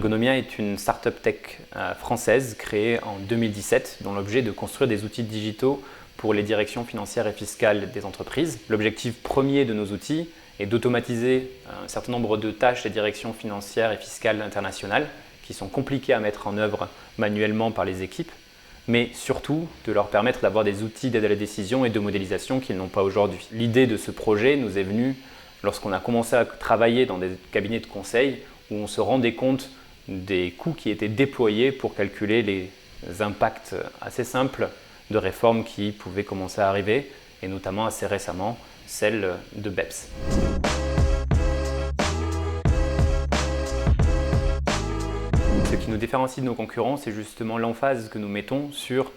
Ergonomia est une start-up tech française créée en 2017 dont l'objet est de construire des outils digitaux pour les directions financières et fiscales des entreprises. L'objectif premier de nos outils est d'automatiser un certain nombre de tâches des directions financières et fiscales internationales qui sont compliquées à mettre en œuvre manuellement par les équipes, mais surtout de leur permettre d'avoir des outils d'aide à la décision et de modélisation qu'ils n'ont pas aujourd'hui. L'idée de ce projet nous est venue lorsqu'on a commencé à travailler dans des cabinets de conseil où on se rendait compte des coûts qui étaient déployés pour calculer les impacts assez simples de réformes qui pouvaient commencer à arriver, et notamment assez récemment celle de BEPS. Ce qui nous différencie de nos concurrents, c'est justement l'emphase que nous mettons sur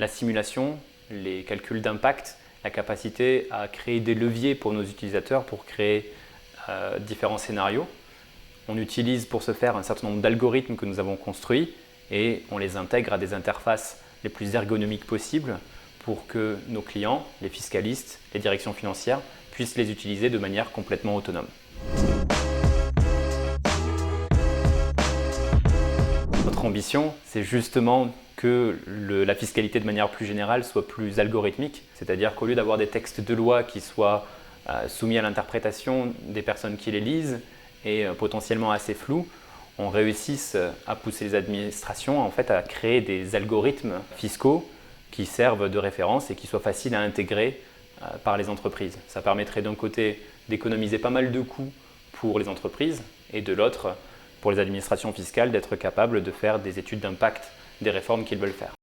la simulation, les calculs d'impact, la capacité à créer des leviers pour nos utilisateurs pour créer différents scénarios. On utilise pour ce faire un certain nombre d'algorithmes que nous avons construits et on les intègre à des interfaces les plus ergonomiques possibles pour que nos clients, les fiscalistes, les directions financières puissent les utiliser de manière complètement autonome. Notre ambition, c'est justement que la fiscalité de manière plus générale soit plus algorithmique, c'est-à-dire qu'au lieu d'avoir des textes de loi qui soient soumis à l'interprétation des personnes qui les lisent et potentiellement assez flous, on réussisse à pousser les administrations en fait, à créer des algorithmes fiscaux qui servent de référence et qui soient faciles à intégrer par les entreprises. Ça permettrait d'un côté d'économiser pas mal de coûts pour les entreprises et de l'autre, pour les administrations fiscales, d'être capables de faire des études d'impact des réformes qu'ils veulent faire.